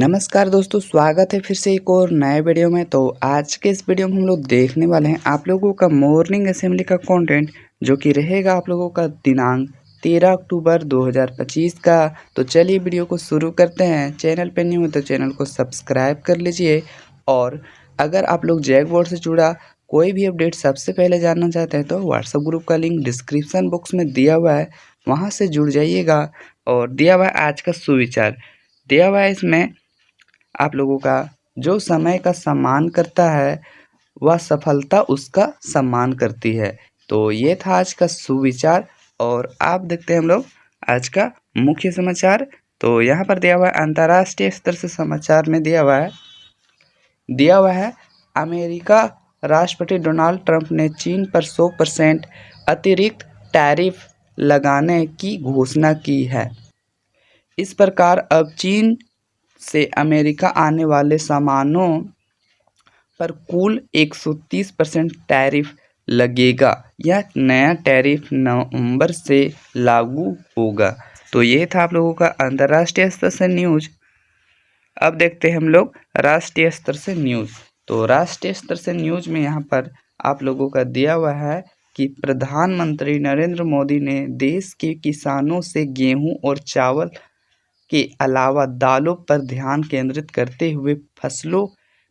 नमस्कार दोस्तों, स्वागत है फिर से एक और नए वीडियो में। तो आज के इस वीडियो में हम लोग देखने वाले हैं आप लोगों का मॉर्निंग असेंबली का कंटेंट, जो कि रहेगा आप लोगों का दिनांक 13 अक्टूबर 2025 का। तो चलिए वीडियो को शुरू करते हैं। चैनल पर न्यू है तो चैनल को सब्सक्राइब कर लीजिए, और अगर आप लोग जैक बोर्ड से जुड़ा कोई भी अपडेट सबसे पहले जानना चाहते हैं तो व्हाट्सएप ग्रुप का लिंक डिस्क्रिप्शन बॉक्स में दिया हुआ है, वहाँ से जुड़ जाइएगा। और दिया हुआ है आज का सुविचार, दिया हुआ है इसमें आप लोगों का, जो समय का सम्मान करता है वह सफलता उसका सम्मान करती है। तो ये था आज का सुविचार, और आप देखते हैं हम लोग आज का मुख्य समाचार। तो यहाँ पर दिया हुआ है अंतर्राष्ट्रीय स्तर से समाचार में दिया हुआ है अमेरिका राष्ट्रपति डोनाल्ड ट्रंप ने चीन पर 100% अतिरिक्त टैरिफ लगाने की घोषणा की है। इस प्रकार अब चीन से अमेरिका आने वाले सामानों पर कुल 130% टैरिफ लगेगा। यह नया टैरिफ नवंबर से लागू होगा। तो ये था आप लोगों का अंतर्राष्ट्रीय स्तर से न्यूज। अब देखते हैं हम लोग राष्ट्रीय स्तर से न्यूज। तो राष्ट्रीय स्तर से न्यूज में यहाँ पर आप लोगों का दिया हुआ है कि प्रधानमंत्री नरेंद्र मोदी ने देश के किसानों से गेहूं और चावल के अलावा दालों पर ध्यान केंद्रित करते हुए फसलों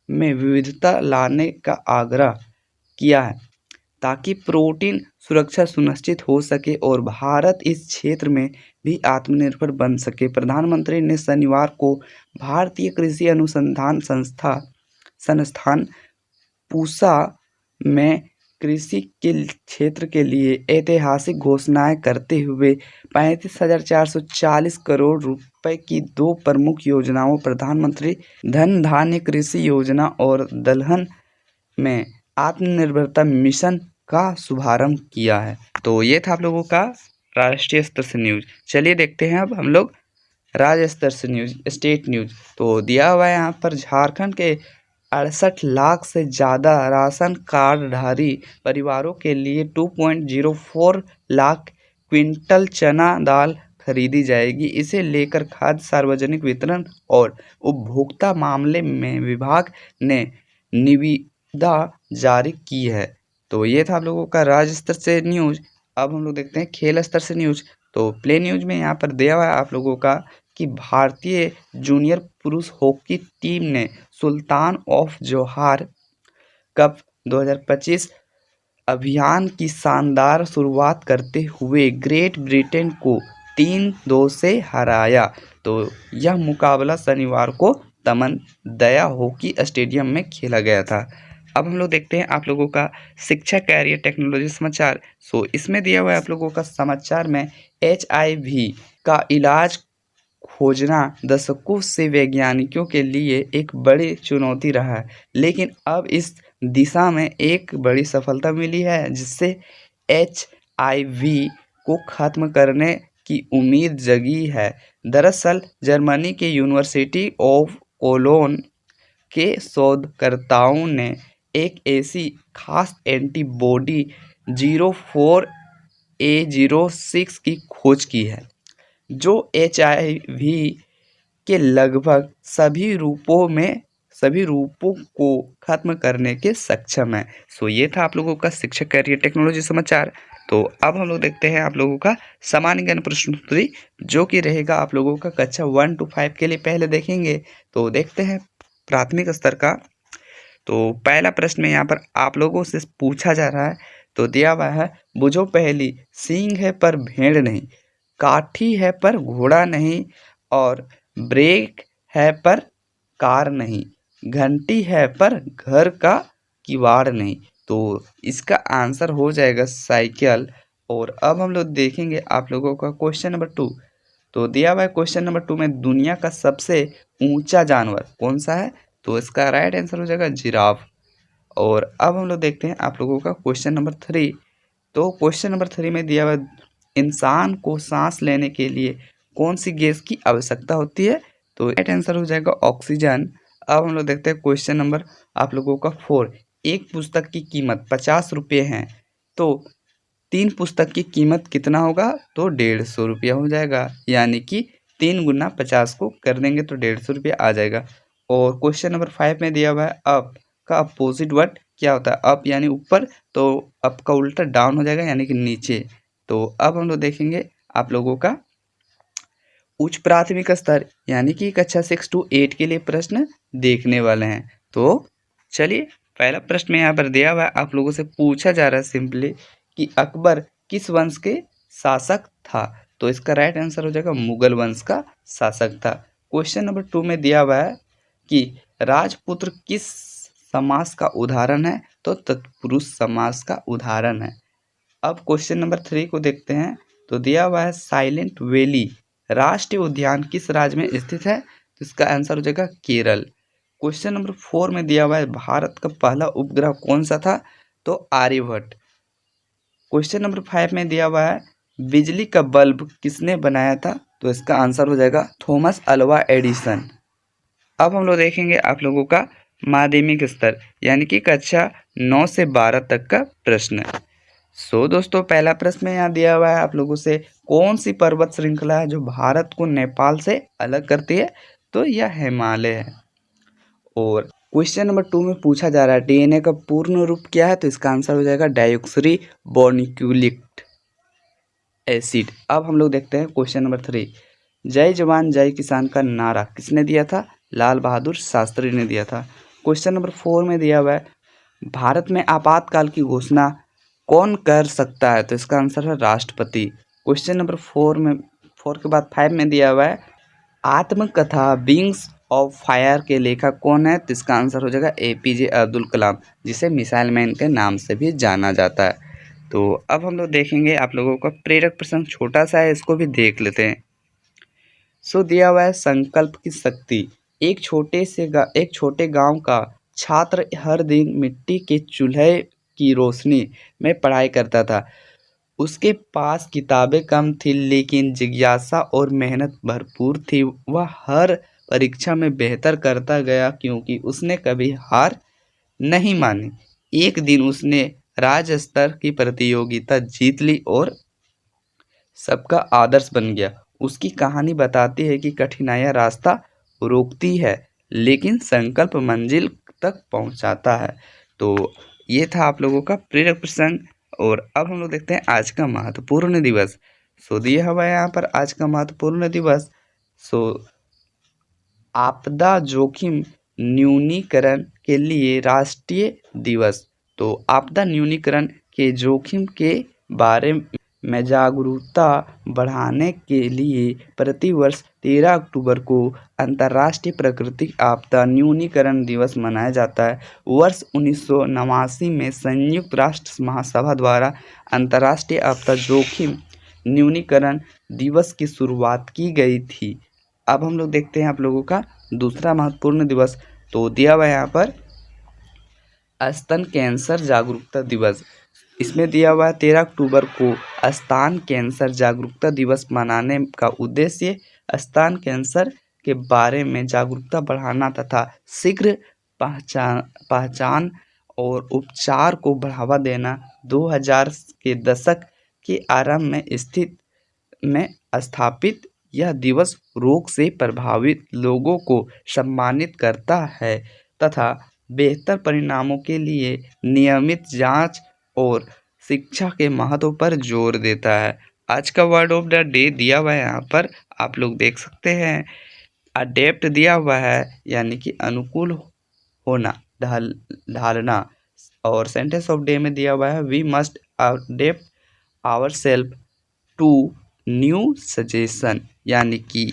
में विविधता लाने का आग्रह किया है, ताकि प्रोटीन सुरक्षा सुनिश्चित हो सके और भारत इस क्षेत्र में भी आत्मनिर्भर बन सके। प्रधानमंत्री ने शनिवार को भारतीय कृषि अनुसंधान संस्थान पूसा में कृषि के क्षेत्र के लिए ऐतिहासिक घोषणाएं करते हुए 35,440 करोड़ रुपए की दो प्रमुख योजनाओं, प्रधानमंत्री धन धान्य कृषि योजना और दलहन में आत्मनिर्भरता मिशन का शुभारंभ किया है। तो ये था आप लोगों का राष्ट्रीय स्तर से न्यूज। चलिए देखते हैं अब हम लोग राज्य स्तर से न्यूज, स्टेट न्यूज। तो दिया हुआ है यहाँ पर झारखंड के 68 लाख से ज़्यादा राशन कार्डधारी परिवारों के लिए 2.04 लाख क्विंटल चना दाल खरीदी जाएगी। इसे लेकर खाद्य सार्वजनिक वितरण और उपभोक्ता मामले में विभाग ने निविदा जारी की है। तो ये था आप लोगों का राज्य स्तर से न्यूज। अब हम लोग देखते हैं खेल स्तर से न्यूज। तो प्ले न्यूज में यहाँ पर दिया हुआ है आप लोगों का कि भारतीय जूनियर पुरुष हॉकी टीम ने सुल्तान ऑफ जोहार कप 2025 अभियान की शानदार शुरुआत करते हुए ग्रेट ब्रिटेन को 3-2 से हराया। तो यह मुकाबला शनिवार को तमन दया हॉकी स्टेडियम में खेला गया था। अब हम लोग देखते हैं आप लोगों का शिक्षा, कैरियर, टेक्नोलॉजी समाचार। इसमें दिया हुआ है आप लोगों का समाचार में HIV का इलाज खोजना दशकों से वैज्ञानिकों के लिए एक बड़ी चुनौती रहा है, लेकिन अब इस दिशा में एक बड़ी सफलता मिली है, जिससे HIV को खत्म करने की उम्मीद जगी है। दरअसल जर्मनी के यूनिवर्सिटी ऑफ कोलोन के शोधकर्ताओं ने एक ऐसी खास एंटीबॉडी 04A06 की खोज की है, जो HIV के लगभग सभी रूपों को खत्म करने के सक्षम है। ये था आप लोगों का शिक्षा, कैरियर, टेक्नोलॉजी समाचार। तो अब हम लोग देखते हैं आप लोगों का सामान्य ज्ञान प्रश्नोत्तरी, जो कि रहेगा आप लोगों का कक्षा 1 to 5 के लिए। पहले देखेंगे तो देखते हैं प्राथमिक स्तर का। तो पहला प्रश्न में यहाँ पर आप लोगों से पूछा जा रहा है। तो दिया हुआ है, बुझो पहेली, सींग है पर भेड़ नहीं, काठी है पर घोड़ा नहीं, और ब्रेक है पर कार नहीं, घंटी है पर घर का किवाड़ नहीं। तो इसका आंसर हो जाएगा साइकिल। और अब हम लोग देखेंगे आप लोगों का क्वेश्चन नंबर 2। तो दिया हुआ है क्वेश्चन नंबर 2 में दुनिया का सबसे ऊंचा जानवर कौन सा है? तो इसका राइट आंसर हो जाएगा जिराफ। और अब हम लोग देखते हैं आप लोगों का क्वेश्चन नंबर 3। तो क्वेश्चन नंबर 3 में दिया हुआ, इंसान को सांस लेने के लिए कौन सी गैस की आवश्यकता होती है? तो राइट आंसर हो जाएगा ऑक्सीजन। अब हम लोग देखते हैं क्वेश्चन नंबर आप लोगों का 4। एक पुस्तक की कीमत 50 रुपये है, तो 3 पुस्तक की कीमत कितना होगा? तो 150 रुपया हो जाएगा, यानी कि 3 गुना 50 को कर देंगे तो 150 रुपये आ जाएगा। और क्वेश्चन नंबर 5 में दिया हुआ है अप का अपोजिट वर्ड क्या होता है। अप यानी ऊपर, तो अप का उल्टा डाउन हो जाएगा यानी कि नीचे। तो अब हम लोग देखेंगे आप लोगों का उच्च प्राथमिक स्तर यानी कि कक्षा 6 to 8 के लिए प्रश्न देखने वाले हैं। तो चलिए पहला प्रश्न यहाँ पर दिया हुआ है, आप लोगों से पूछा जा रहा है सिंपली कि अकबर किस वंश के शासक था। तो इसका राइट आंसर हो जाएगा मुगल वंश का शासक था। क्वेश्चन नंबर 2 में दिया हुआ है कि राजपुत्र किस समास का उदाहरण है। तो तत्पुरुष समास का उदाहरण है। अब क्वेश्चन नंबर 3 को देखते हैं। तो दिया हुआ है साइलेंट वैली राष्ट्रीय उद्यान किस राज्य में स्थित है। तो इसका आंसर हो जाएगा केरल। क्वेश्चन नंबर 4 में दिया हुआ है भारत का पहला उपग्रह कौन सा था। तो आर्यभट्ट। क्वेश्चन नंबर 5 में दिया हुआ है बिजली का बल्ब किसने बनाया था। तो इसका आंसर हो जाएगा थॉमस अल्वा एडिसन। अब हम लोग देखेंगे आप लोगों का माध्यमिक स्तर यानी कि कक्षा 9 से 12 तक का प्रश्न। दोस्तों पहला प्रश्न में यहाँ दिया हुआ है आप लोगों से कौन सी पर्वत श्रृंखला है जो भारत को नेपाल से अलग करती है। तो यह हिमालय है। और क्वेश्चन नंबर 2 में पूछा जा रहा है डीएनए का पूर्ण रूप क्या है। तो इसका आंसर हो जाएगा डाइऑक्सी बोन्यूक्लिक एसिड। अब हम लोग देखते हैं क्वेश्चन नंबर 3 जय जवान जय किसान का नारा किसने दिया था। लाल बहादुर शास्त्री ने दिया था। क्वेश्चन नंबर 4 में दिया हुआ है भारत में आपातकाल की घोषणा कौन कर सकता है। तो इसका आंसर है राष्ट्रपति। क्वेश्चन नंबर 4 के बाद 5 में दिया हुआ है आत्मकथा विंग्स ऑफ फायर के लेखक कौन है। तो इसका आंसर हो जाएगा एपीजे अब्दुल कलाम, जिसे मिसाइल मैन के नाम से भी जाना जाता है। तो अब हम लोग देखेंगे आप लोगों का प्रेरक प्रश्न छोटा सा है, इसको भी देख लेते हैं। दिया हुआ है संकल्प की शक्ति एक छोटे गांव का छात्र हर दिन मिट्टी के चूल्हे की रोशनी में पढ़ाई करता था। उसके पास किताबें कम थी लेकिन जिज्ञासा और मेहनत भरपूर थी। वह हर परीक्षा में बेहतर करता गया क्योंकि उसने कभी हार नहीं मानी। एक दिन उसने राज्य स्तर की प्रतियोगिता जीत ली और सबका आदर्श बन गया। उसकी कहानी बताती है कि कठिनाइयाँ रास्ता रोकती है लेकिन संकल्प मंजिल तक पहुंचाता है। तो ये था आप लोगों का प्रेरक प्रसंग। और अब हम लोग देखते हैं आज का महत्वपूर्ण दिवस। दिया हुआ है यहाँ पर आज का महत्वपूर्ण दिवस। आपदा जोखिम न्यूनीकरण के लिए राष्ट्रीय दिवस। तो आपदा न्यूनीकरण के जोखिम के बारे में जागरूकता बढ़ाने के लिए प्रतिवर्ष 13 अक्टूबर को अंतर्राष्ट्रीय प्राकृतिक आपदा न्यूनीकरण दिवस मनाया जाता है। वर्ष 1989 में संयुक्त राष्ट्र महासभा द्वारा अंतर्राष्ट्रीय आपदा जोखिम न्यूनीकरण दिवस की शुरुआत की गई थी। अब हम लोग देखते हैं आप लोगों का दूसरा महत्वपूर्ण दिवस। तो दिया हुआ है यहाँ पर स्तन कैंसर जागरूकता दिवस। इसमें दिया हुआ है 13 अक्टूबर को स्तन कैंसर जागरूकता दिवस मनाने का उद्देश्य स्तन कैंसर के बारे में जागरूकता बढ़ाना तथा शीघ्र पहचान और उपचार को बढ़ावा देना। 2000 के दशक के आरंभ में स्थापित यह दिवस रोग से प्रभावित लोगों को सम्मानित करता है तथा बेहतर परिणामों के लिए नियमित जांच और शिक्षा के महत्व पर जोर देता है। आज का वर्ड ऑफ द डे दिया हुआ है यहाँ पर आप लोग देख सकते हैं। अडेप्ट दिया हुआ है यानी कि अनुकूल होना, ढालना। और सेंटेंस ऑफ डे में दिया हुआ है we must adapt our self to new suggestion, यानी कि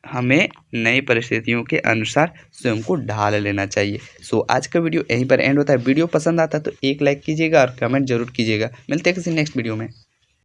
हमें नई परिस्थितियों के अनुसार स्वयं को ढाल लेना चाहिए। आज का वीडियो यहीं पर एंड होता है। वीडियो पसंद आता है तो एक लाइक कीजिएगा और कमेंट जरूर कीजिएगा। मिलते हैं किसी नेक्स्ट वीडियो में।